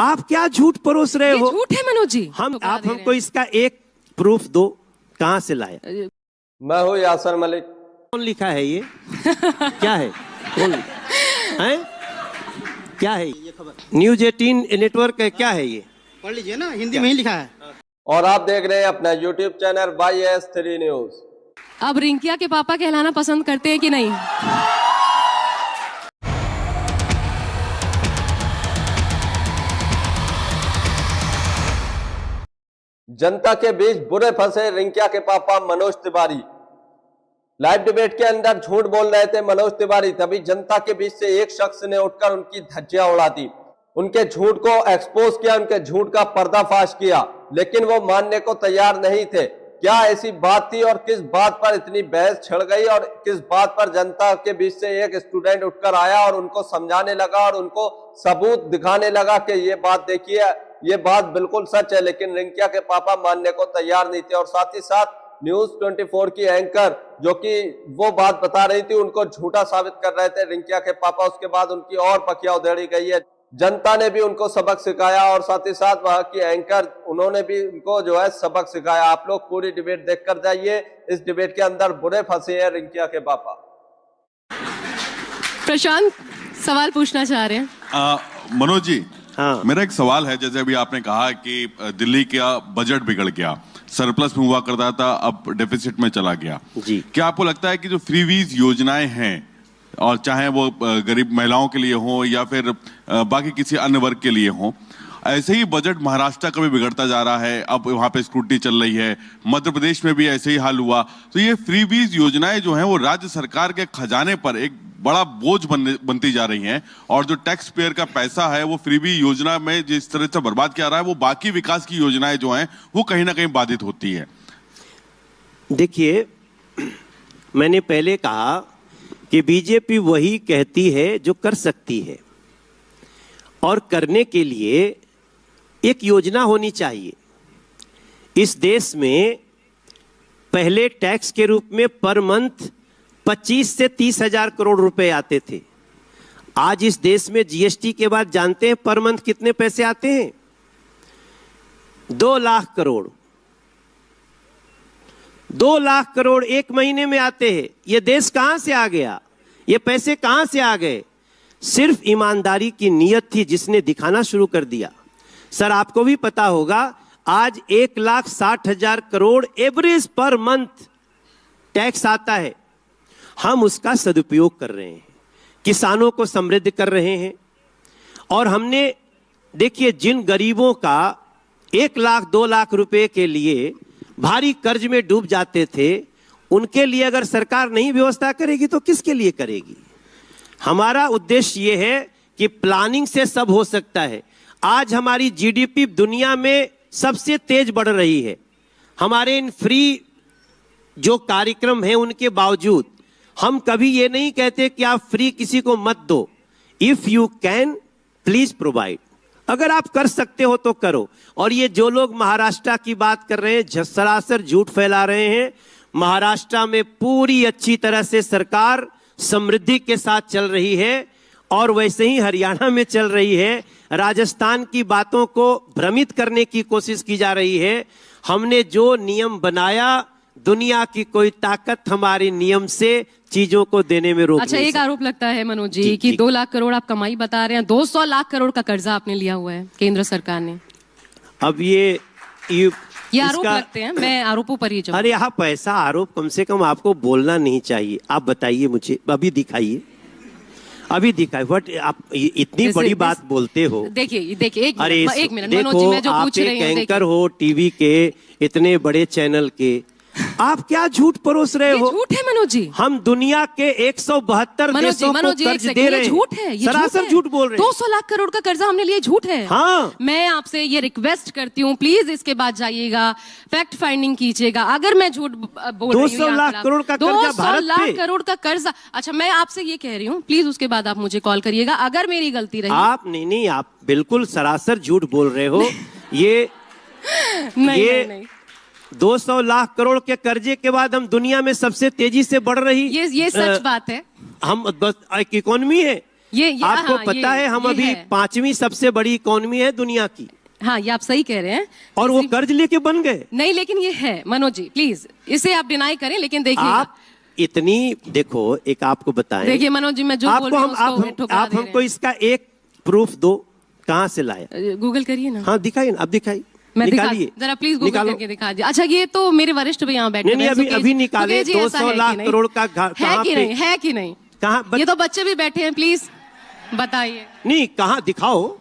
आप क्या झूठ परोस रहे हो? झूठ है मनोज जी। आप हमको इसका एक प्रूफ दो, कहां से लाए? मैं हूँ यासर मलिक। कौन लिखा है ये? क्या है? कौन है? क्या है ये खबर? न्यूज 18 नेटवर्क है, क्या है ये? पढ़ लीजिए ना, हिंदी में ही लिखा है। और आप देख रहे हैं अपना YouTube चैनल YS3 न्यूज। अब रिंकिया के पापा कहलाना पसंद करते हैं कि नहीं? जनता के बीच बुरे फंसे रिंकिया के पापा मनोज तिवारी। लाइव डिबेट के अंदर झूठ बोल रहे थे मनोज तिवारी, तभी जनता के बीच से एक शख्स ने उठकर उनकी धज्जियां उड़ा दी, उनके झूठ को एक्सपोज किया, उनके झूठ का पर्दाफाश किया, लेकिन वो मानने को तैयार नहीं थे। क्या ऐसी बात थी और किस बात पर इतनी बहस छिड़ गई और किस बात पर जनता के बीच से एक स्टूडेंट उठकर आया और उनको समझाने लगा और उनको सबूत दिखाने लगा कि ये बात देखिए, ये बात बिल्कुल सच है, लेकिन रिंकिया के पापा मानने को तैयार नहीं थे। और साथ ही साथ न्यूज 24 की एंकर जो कि वो बात बता रही थी उनको झूठा साबित कर रहे थे रिंकिया के पापा। उसके बाद उनकी और पकिया उधेड़ी गई है, जनता ने भी उनको सबक सिखाया और साथ ही साथ वहां की एंकर उन्होंने भी उनको जो है सबक सिखाया। आप लोग पूरी डिबेट देखकर जाइए। इस डिबेट के अंदर बुरे फंसे हैं रिंकिया के पापा। प्रशांत सवाल पूछना चाह रहे हैं। मनोज जी, हाँ। मेरा एक सवाल है, जैसे अभी आपने कहा कि दिल्ली का बजट बिगड़ गया, सरप्लस में हुआ करता था, अब डेफिसिट में चला गया जी। क्या आपको लगता है कि जो फ्रीवीज योजनाएं हैं, और चाहे वो गरीब महिलाओं के लिए हो या फिर बाकी किसी अन्य वर्ग के लिए हो, ऐसे ही बजट महाराष्ट्र का भी बिगड़ता जा रहा है, अब वहां पे स्क्रूटनी चल रही है, मध्य प्रदेश में भी ऐसे ही हाल हुआ, तो ये फ्रीवीज योजनाएं जो हैं वो राज्य सरकार के खजाने पर एक बड़ा बोझ बनती जा रही हैं, और जो टैक्स पेयर का पैसा है वो फ्रीवी योजना में जिस तरह से बर्बाद किया रहा है, वो बाकी विकास की योजनाएं जो हैं वो कहीं ना कहीं बाधित होती है। देखिए, मैंने पहले कहा कि बीजेपी वही कहती है जो कर सकती है, और करने के लिए एक योजना होनी चाहिए। इस देश में पहले टैक्स के रूप में पर मंथ 25 से 30 हजार करोड़ रुपए आते थे। आज इस देश में जीएसटी के बाद जानते हैं पर मंथ कितने पैसे आते हैं? 2 लाख करोड़। 2 लाख करोड़ एक महीने में आते हैं। ये देश कहां से आ गया? ये पैसे कहां से आ गए? सिर्फ ईमानदारी की नीयत थी जिसने दिखाना शुरू कर दिया। सर, आपको भी पता होगा, आज 1,60,000 crore average per month tax आता है। हम उसका सदुपयोग कर रहे हैं, किसानों को समृद्ध कर रहे हैं। और हमने देखिए, जिन गरीबों का 1 लाख 2 लाख रुपए के लिए भारी कर्ज में डूब जाते थे, उनके लिए अगर सरकार नहीं व्यवस्था करेगी तो किसके लिए करेगी? हमारा उद्देश्य यह है कि प्लानिंग से सब हो सकता है। आज हमारी जीडीपी दुनिया में सबसे तेज बढ़ रही है। हमारे इन फ्री जो कार्यक्रम हैं उनके बावजूद हम कभी ये नहीं कहते कि आप फ्री किसी को मत दो। If you can please provide. अगर आप कर सकते हो तो करो। और ये जो लोग महाराष्ट्र की बात कर रहे हैं, सरासर झूठ फैला रहे हैं। महाराष्ट्र में पूरी अच्छी तरह से सरकार समृद्धि के साथ चल रही है, और वैसे ही हरियाणा में चल रही है। राजस्थान की बातों को भ्रमित करने की कोशिश की जा रही है। हमने जो नियम बनाया, दुनिया की कोई ताकत हमारे नियम से चीजों को देने में रोक नहीं सकती। अच्छा, एक आरोप लगता है मनोज जी कि 2 लाख करोड़ आप कमाई बता रहे हैं, 200 लाख करोड़ का कर्जा आपने लिया हुआ है केंद्र सरकार ने। अब ये आरोप लगते हैं, मैं आरोपों पर ही जाऊं। अरे आप ऐसा आरोप कम से कम आपको बोलना नहीं चाहिए। आप बताइए मुझे, अभी दिखाइए, अभी दिखाइए। बट आप इतनी बड़ी बात बोलते हो। देखिए एक मिनट देखो, मनोज जी, मैं जो आप पूछ रही हूं, एक एंकर हो टीवी के, इतने बड़े चैनल के, आप क्या झूठ परोस रहे हो? झूठ है मनोज जी। हम दुनिया के 172 देशों को कर्ज दे रहे हैं। झूठ है, सरासर झूठ बोल रहे हैं। 200 लाख करोड़ का कर्जा हमने लिया, झूठ है। हाँ। मैं आपसे ये रिक्वेस्ट करती हूँ, प्लीज इसके बाद जाइएगा, फैक्ट फाइंडिंग कीजिएगा। अगर मैं झूठ बोल रही हूँ, 200 लाख करोड़ का कर्जा भारत पे। 200 लाख करोड़ का कर्जा। अच्छा, मैं आपसे ये कह रही हूँ, प्लीज उसके बाद आप मुझे कॉल करिएगा अगर मेरी गलती रही। आप नहीं, आप बिल्कुल सरासर झूठ बोल रहे हो। ये नहीं 200 लाख करोड़ के कर्जे के बाद हम दुनिया में सबसे तेजी से बढ़ रही, ये सच बात है। हम बस एक इकोनॉमी है ये आपको हाँ, पता है हम ये अभी है। 5वीं सबसे बड़ी इकोनॉमी है दुनिया की, हाँ, ये आप सही कह रहे हैं। और वो कर्ज लेके बन गए। नहीं, लेकिन ये है मनोज जी, प्लीज इसे आप डिनाई करें, लेकिन देखिए आप इतनी देखो, एक आपको बताएं, देखिए मनोज जी, मैं जो बोल आपको रही हम हूँ उसको ठुकरा आप दे रहे हमको इसका एक प्रूफ दो, कहाँ से लाए? हैं। गूगल करिए ना। हाँ दिखाइए ना, अब दिखाइए, मैं दिखा, निकालिए, जरा प्लीज गूगल निकालो। करके दिखा दीजिए। अच्छा, ये तो मेरे वरिष्ठ भी यहाँ बैठे नहीं, नहीं, हैं, अभी सुकेश- अभी निकाले, सुकेश जी, ऐसा 200 है कि लाख नहीं? करोड़ का है कहाँ कि पे? नहीं, है कि नहीं? कहाँ ये तो बच्चे भी बैठे हैं, प्लीज बताइए। नहीं, कहाँ दिखाओ,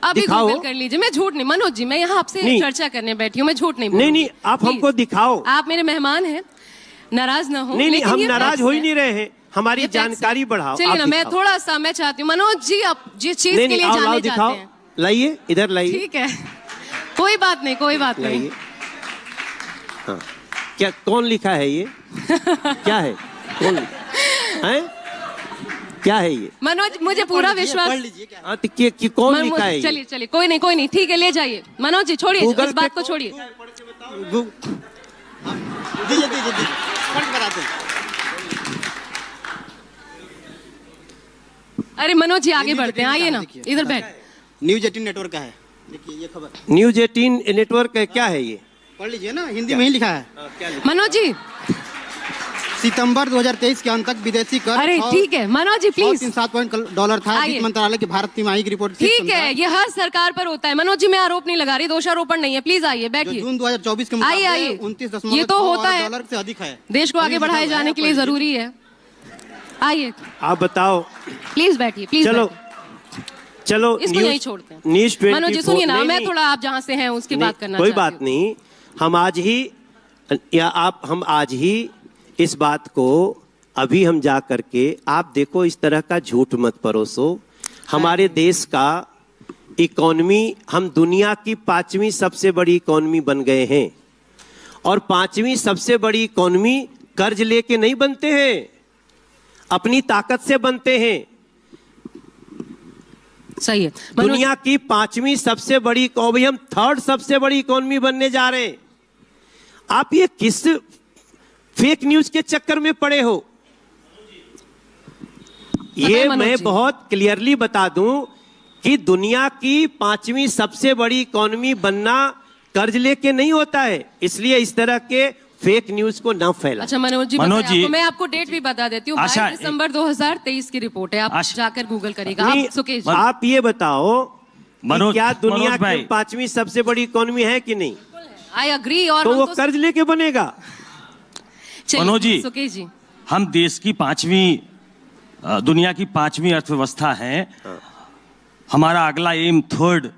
अभी दिखाओ। गूगल कर लीजिए। मैं झूठ नहीं, मनोज जी, मैं यहाँ आपसे नहीं। चर्चा करने बैठी हूँ, मैं झूठ नहीं नहीं, बोलूंगी। नहीं, आप Please, हमको दिखाओ। आप मेरे मेहमान हैं, नाराज ना हो। नहीं, नहीं, लेकिन हम ये नाराज facts हो ही हैं। नहीं रहे हैं, हमारी ये facts हैं। जानकारी बढ़ाओ। चलिए आप ना, मैं दिखाओ। थोड़ा सा मैं चाहती हूँ मनोज जी, आप जिस चीज नहीं, के लिए नहीं, आओ, जाने लाओ, जाते दिखाओ, हैं, लाइए, इधर लाइए, ठीक है, कोई बात नहीं, कोई बात नहीं। लाइए। हाँ, क्या कौन लिखा है ये? क्या है? कौन है? क्या है ये? मनोज, मुझे पूरा विश्वास। पढ़ लीजिए क्या हाँ, तो कौन लिखा है ये? चलिए चलिए, कोई नहीं, कोई नहीं, ठीक है, ले जाइए मनोज जी, छोड़िए गूगल इस बात पे को, छोड़िए। दीजिए दीजिए दीजिए, पढ़ के बताते हैं। अरे मनोज जी, आगे न्यूज़ बढ़ते हैं, 18 आइए का ना, है, देखिए। इधर बैठ। न्यूज 18 नेटवर्क का है, देखिए ये खबर न्यूज 18 नेटवर्क है, क्या है ये? पढ़ लीजिए ना, हिंदी में ही लिखा है। मनोज जी, सितंबर 2023 के अंत तक विदेशी कर अरे ठीक है मनोज जी, प्लीज। $137 था। आइए। वित्त मंत्रालय की भारत तिमाही की रिपोर्ट ठीक है, ये हर सरकार पर होता है मनोज जी, मैं आरोप नहीं लगा रही, दोषारोपण नहीं है, प्लीज आइए, जो बैठिए। जून 2024 के आइए, मुकाबले आइए। 29.6 ये तो होता है। डॉलर से अधिक है। देश को आगे बढ़ाए जाने के लिए जरूरी है। आइए, आप बताओ। प्लीज बैठिए, प्लीज चलो बैठिए। चलो, इसको यहीं छोड़ते हैं। न्यूज 24। मनोज जी सुनिए ना, नहीं, मैं नहीं, थोड़ा आप जहाँ से हैं उसकी नहीं, बात करना कोई चाहती बात हूँ। नहीं, हम आज ही इस बात को अभी हम जा करके, आप देखो, इस तरह का झूठ मत परोसो। हमारे देश का इकोनॉमी, हम दुनिया की 5वीं सबसे बड़ी इकोनॉमी बन गए हैं, और 5वीं सबसे बड़ी इकोनॉमी कर्ज लेके नहीं बनते हैं, अपनी ताकत से बनते हैं। सही है मनोज, दुनिया की 5वीं सबसे बड़ी इकोनॉमी, हम 3rd सबसे बड़ी इकोनॉमी बनने जा रहे हैं। आप ये किस फेक न्यूज के चक्कर में पड़े हो? ये मनोज मैं जी। बहुत क्लियरली बता दूं कि दुनिया की 5वीं सबसे बड़ी इकोनॉमी बनना कर्ज लेके नहीं होता है, इसलिए इस तरह के फेक न्यूज को ना फैला। अच्छा मनोज जी, मनोज बताइए जी, आपको, मैं आपको डेट भी बता देती हूँ, आशा, 22 दिसंबर 2023 की रिपोर्ट है, आप आशा- जाकर गूगल करिएगा। नहीं, आप सुकेश जी, आप ये बताओ कि मनोज- क्या दुनिया मनोज भाई। की 5वीं सबसे बड़ी इकोनॉमी है कि नहीं? I agree. और तो हम वो कर्ज लेके बनेगा। चलिए, मनोज जी, सुकेश जी, हम देश की 5वीं दुनिया की 5वीं अर्थव्यवस्था है। हमारा अगला एम 3rd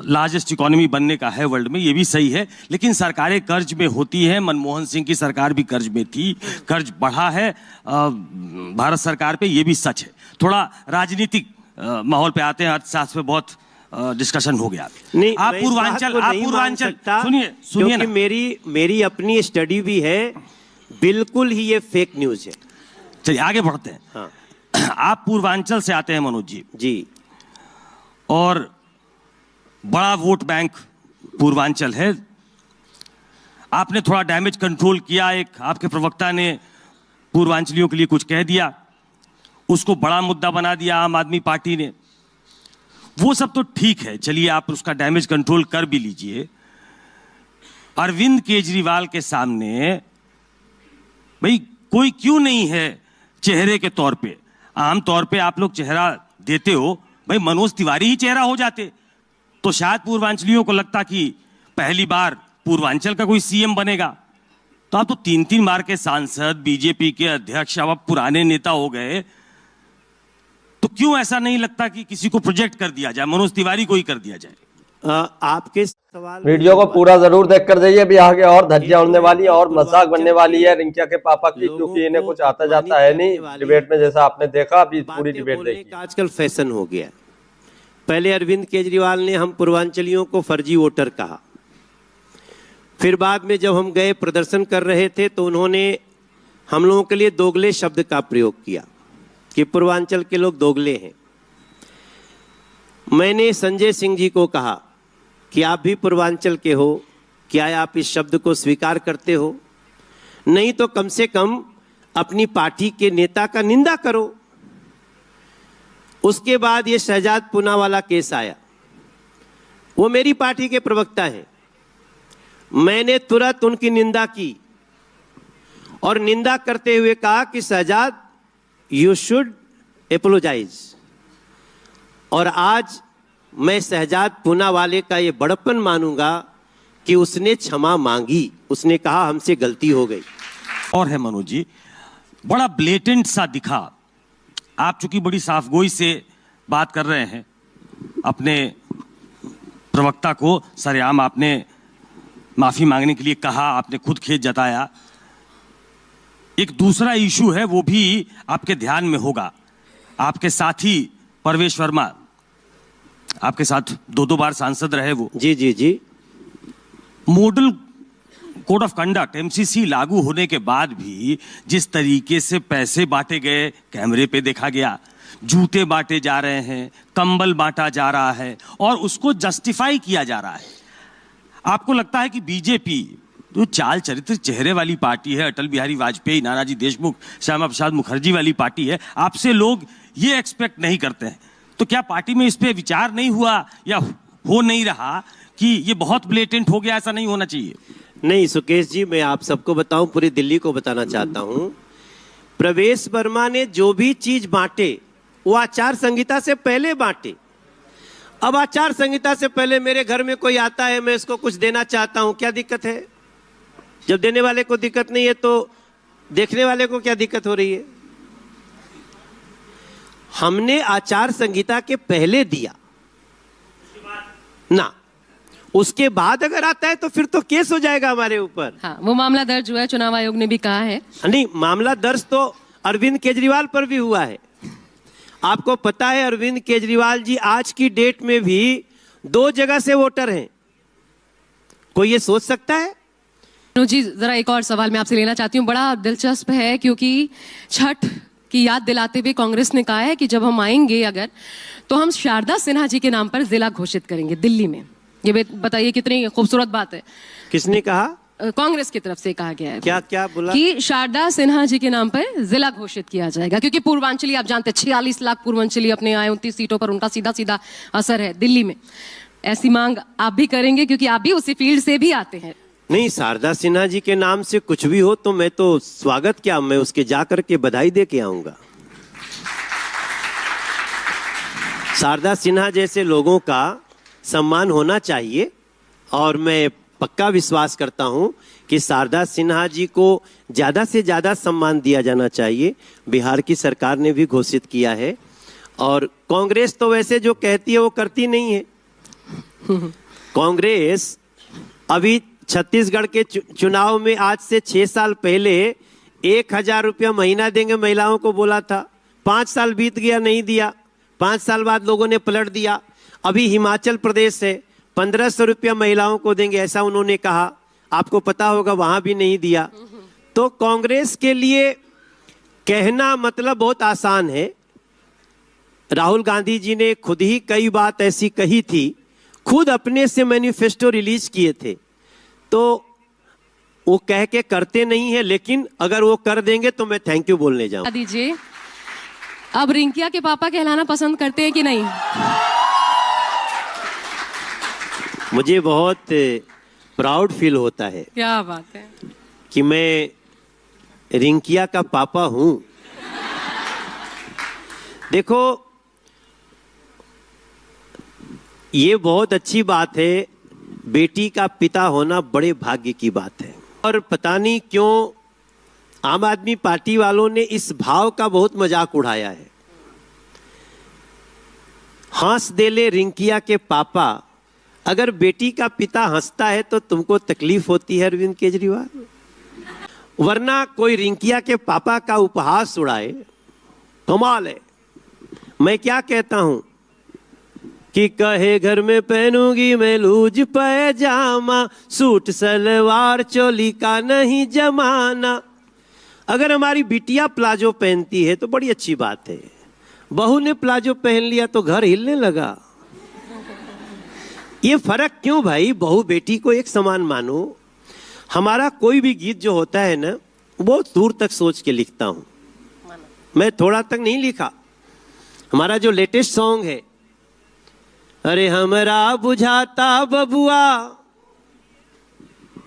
लार्जेस्ट इकोनॉमी बनने का है वर्ल्ड में, ये भी सही है, लेकिन सरकारें कर्ज में होती हैं। मनमोहन सिंह की सरकार भी कर्ज में थी, कर्ज बढ़ा है भारत सरकार पे, ये भी सच है। थोड़ा राजनीतिक माहौल पे आते हैं, अर्थशास्त्र पे बहुत डिस्कशन हो गया। नहीं, आप मैं इस बात पूर्वांचल को आप नहीं मान पूर्वांचल सकता, सुनिए क्योंकि ना, मेरी अपनी स्टडी भी है, बिल्कुल ही ये फेक न्यूज है। चलिए आगे बढ़ते हैं। हाँ आप पूर्वांचल से आते हैं मनोज जी, जी, और बड़ा वोट बैंक पूर्वांचल है। आपने थोड़ा डैमेज कंट्रोल किया, एक आपके प्रवक्ता ने पूर्वांचलियों के लिए कुछ कह दिया, उसको बड़ा मुद्दा बना दिया आम आदमी पार्टी ने। वो सब तो ठीक है, चलिए आप उसका डैमेज कंट्रोल कर भी लीजिए। अरविंद केजरीवाल के सामने भाई कोई क्यों नहीं है चेहरे के तौर पे? आम तौर पे आप लोग चेहरा देते हो, भाई मनोज तिवारी ही चेहरा हो जाते तो शायद पूर्वांचलियों को लगता कि पहली बार पूर्वांचल का कोई सीएम बनेगा। तो आप तो 3 बार के सांसद, बीजेपी के अध्यक्ष, अब आप पुराने नेता हो गए, तो क्यों ऐसा नहीं लगता कि किसी को प्रोजेक्ट कर दिया जाए, मनोज तिवारी को ही कर दिया जाए? आपके सवाल, वीडियो को पूरा जरूर देख कर जाइए, अभी आगे और धज्जियां उड़ने वाली है और मजाक बनने वाली है रिंकिया के पापा की, क्योंकि इन्हें कुछ आता जाता है नहीं डिबेट में, जैसा आपने देखा। अभी पूरी डिबेट बोलने देखिए। का आजकल फैशन हो गया। पहले अरविंद केजरीवाल ने हम पूर्वांचलियों को फर्जी वोटर कहा, फिर बाद में जब हम गए प्रदर्शन कर रहे थे तो उन्होंने हम लोगों के लिए दोगले शब्द का प्रयोग किया कि पूर्वांचल के लोग दोगले हैं। मैंने संजय सिंह जी को कहा कि आप भी पूर्वांचल के हो, क्या आप इस शब्द को स्वीकार करते हो? नहीं तो कम से कम अपनी पार्टी के नेता का निंदा करो। उसके बाद ये शहजाद पूनावाला केस आया। वो मेरी पार्टी के प्रवक्ता हैं। मैंने तुरंत उनकी निंदा की और निंदा करते हुए कहा कि शहजाद यू शुड एपोलोजाइज। और आज मैं शहजाद पूनावाले का ये बड़प्पन मानूंगा कि उसने क्षमा मांगी। उसने कहा हमसे गलती हो गई। और है मनोज जी, बड़ा ब्लेटेंट सा दिखा। आप चूंकि बड़ी साफगोई से बात कर रहे हैं, अपने प्रवक्ता को सरेआम आपने माफी मांगने के लिए कहा, आपने खुद खेद जताया। एक दूसरा इशू है, वो भी आपके ध्यान में होगा। आपके साथी परवेश वर्मा, आपके साथ 2 बार सांसद रहे वो। जी जी जी। Model code of conduct MCC लागू होने के बाद भी जिस तरीके से पैसे बांटे गए कैमरे पे देखा गया, जूते बांटे जा रहे हैं, कंबल बांटा जा रहा है और उसको जस्टिफाई किया जा रहा है। आपको लगता है कि बीजेपी जो चाल चरित्र चेहरे वाली पार्टी है, अटल बिहारी वाजपेयी, नानाजी देशमुख, श्यामा प्रसाद मुखर्जी वाली पार्टी है, आपसे लोग ये एक्सपेक्ट नहीं करते हैं, तो क्या पार्टी में इस पे विचार नहीं हुआ या हो नहीं रहा कि ये बहुत ब्लेटेंट हो गया, ऐसा नहीं होना चाहिए? नहीं सुकेश जी, मैं आप सबको बताऊं, पूरी दिल्ली को बताना चाहता हूं, प्रवेश वर्मा ने जो भी चीज बांटे वो आचार संहिता से पहले बांटे। अब आचार संहिता से पहले मेरे घर में कोई आता है, मैं इसको कुछ देना चाहता हूं, क्या दिक्कत है? जब देने वाले को दिक्कत नहीं है तो देखने वाले को क्या दिक्कत हो रही है? हमने आचार संहिता के पहले दिया ना, उसके बाद अगर आता है तो फिर तो केस हो जाएगा हमारे ऊपर। हाँ, वो मामला दर्ज हुआ है, चुनाव आयोग ने भी कहा है। नहीं, मामला दर्ज तो अरविंद केजरीवाल पर भी हुआ है। आपको पता है अरविंद केजरीवाल जी आज की डेट में भी 2 जगह से वोटर हैं। कोई ये सोच सकता है? जी, जरा एक और सवाल मैं आपसे लेना चाहती हूँ, बड़ा दिलचस्प है, क्योंकि छठ की याद दिलाते हुए कांग्रेस ने कहा है कि जब हम आएंगे अगर, तो हम शारदा सिन्हा जी के नाम पर जिला घोषित करेंगे दिल्ली में। ये बताइए कितनी खूबसूरत बात है। किसने कहा? कांग्रेस की तरफ से कहा गया है। क्या क्या बोला? कि शारदा सिन्हा जी के नाम पर जिला घोषित किया जाएगा, क्योंकि पूर्वांचली आप जानते हैं 46 लाख पूर्वांचली अपने आए 29 सीटों पर उनका सीधा सीधा असर है दिल्ली में। ऐसी मांग आप भी करेंगे, क्योंकि आप भी उसी फील्ड से भी आते हैं? नहीं, शारदा सिन्हा जी के नाम से कुछ भी हो तो मैं तो स्वागत, क्या मैं उसके जाकर के बधाई दे के आऊंगा। शारदा सिन्हा जैसे लोगों का सम्मान होना चाहिए और मैं पक्का विश्वास करता हूं कि शारदा सिन्हा जी को ज्यादा से ज्यादा सम्मान दिया जाना चाहिए। बिहार की सरकार ने भी घोषित किया है और कांग्रेस तो वैसे जो कहती है वो करती नहीं है। कांग्रेस अभी छत्तीसगढ़ के चुनाव में आज से 6 साल पहले 1000 रुपया महीना देंगे महिलाओं को बोला था। 5 साल बीत गया, नहीं दिया। 5 साल बाद लोगों ने पलट दिया। अभी हिमाचल प्रदेश है 1500 रुपया महिलाओं को देंगे, ऐसा उन्होंने कहा। आपको पता होगा वहां भी नहीं दिया। तो कांग्रेस के लिए कहना मतलब बहुत आसान है। राहुल गांधी जी ने खुद ही कई बात ऐसी कही थी, खुद अपने से मैनिफेस्टो रिलीज किए थे। तो वो कह के करते नहीं है, लेकिन अगर वो कर देंगे तो मैं थैंक यू बोलने जाऊं। दीजिए, अब रिंकिया के पापा कहलाना पसंद करते हैं कि नहीं? मुझे बहुत प्राउड फील होता है। क्या बात है कि मैं रिंकिया का पापा हूं। देखो, ये बहुत अच्छी बात है, बेटी का पिता होना बड़े भाग्य की बात है। और पता नहीं क्यों आम आदमी पार्टी वालों ने इस भाव का बहुत मजाक उड़ाया है। हंस दे ले रिंकिया के पापा, अगर बेटी का पिता हंसता है तो तुमको तकलीफ होती है अरविंद केजरीवाल? वरना कोई रिंकिया के पापा का उपहास उड़ाए, कमाल है। मैं क्या कहता हूं कि कहे घर में पहनूंगी मैं लूज पैजामा, सूट सलवार चोली का नहीं जमाना। अगर हमारी बिटिया प्लाजो पहनती है तो बड़ी अच्छी बात है। बहू ने प्लाजो पहन लिया तो घर हिलने लगा। ये फर्क क्यों भाई? बहू बेटी को एक समान मानो। हमारा कोई भी गीत जो होता है ना, बहुत दूर तक सोच के लिखता हूं मैं, थोड़ा तक नहीं लिखा। हमारा जो लेटेस्ट सॉन्ग है, अरे हमरा बुझाता बबुआ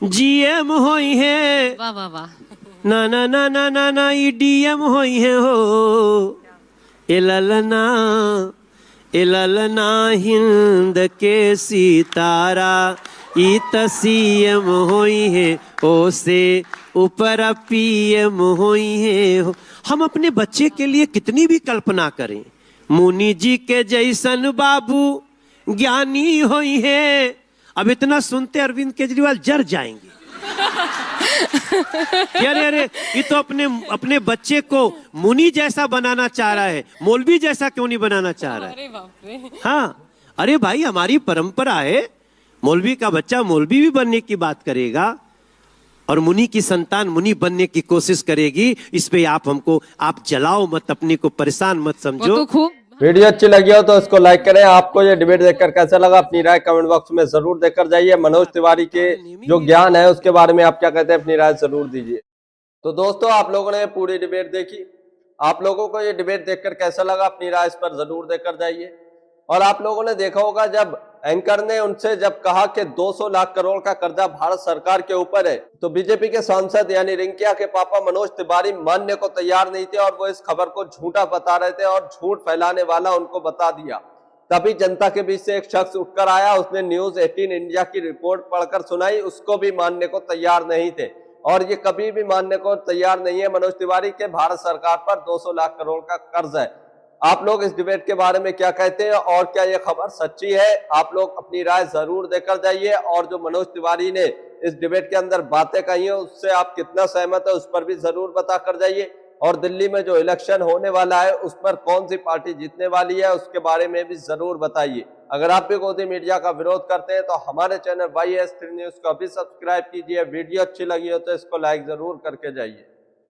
जीएम होई है, वाह वाह वाह। ना ना ना ना ना ना ईडीएम होई है हो, ए ललना हिंद के सितारा ई तसीएम होई है, ओ से ऊपर पीएम होई है हो। हम अपने बच्चे के लिए कितनी भी कल्पना करें, मुनि जी के जैसन बाबू ज्ञानी होई है। अब इतना सुनते अरविंद केजरीवाल जर जाएंगे। अरे अरे ये तो अपने बच्चे को मुनि जैसा बनाना चाह रहा है, मौलवी जैसा क्यों नहीं बनाना चाह रहा है? अरे बाप रे। हाँ, अरे भाई हमारी परंपरा है, मौलवी का बच्चा मौलवी भी बनने की बात करेगा और मुनि की संतान मुनि बनने की कोशिश करेगी। इस पे आप जलाओ मत, अपने को परेशान मत वो समझो। तो खूब। वीडियो अच्छी लगी हो तो इसको लाइक करें। आपको ये डिबेट देखकर कैसा लगा अपनी राय कमेंट बॉक्स में जरूर देकर जाइए। मनोज तिवारी के जो ज्ञान है उसके बारे में आप क्या कहते हैं, अपनी राय जरूर दीजिए। तो दोस्तों, आप लोगों ने पूरी डिबेट देखी, आप लोगों को ये डिबेट देखकर कैसा लगा अपनी राय इस पर जरूर देकर जाइए। और आप लोगों ने देखा होगा जब एंकर ने उनसे जब कहा कि 200 लाख करोड़ का कर्जा भारत सरकार के ऊपर है, तो बीजेपी के सांसद यानी रिंकिया के पापा मनोज तिवारी मानने को तैयार नहीं थे और वो इस खबर को झूठा बता रहे थे और झूठ फैलाने वाला उनको बता दिया। तभी जनता के बीच से एक शख्स उठकर आया, उसने न्यूज 18 इंडिया की रिपोर्ट पढ़कर सुनाई, उसको भी मानने को तैयार नहीं थे। और ये कभी भी मानने को तैयार नहीं है मनोज तिवारी के भारत सरकार पर 200 लाख करोड़ का कर्ज है। आप लोग इस डिबेट के बारे में क्या कहते हैं और क्या यह खबर सच्ची है? आप लोग अपनी राय जरूर देकर जाइए। और जो मनोज तिवारी ने इस डिबेट के अंदर बातें कही है उससे आप कितना सहमत है उस पर भी जरूर बता कर जाइए। और दिल्ली में जो इलेक्शन होने वाला है उस पर कौन सी पार्टी जीतने वाली है उसके बारे में भी जरूर बताइए। अगर आप भी गोदी मीडिया का विरोध करते हैं तो हमारे चैनल YS3 न्यूज को अभी सब्सक्राइब कीजिए। वीडियो अच्छी लगी हो तो इसको लाइक जरूर करके जाइए।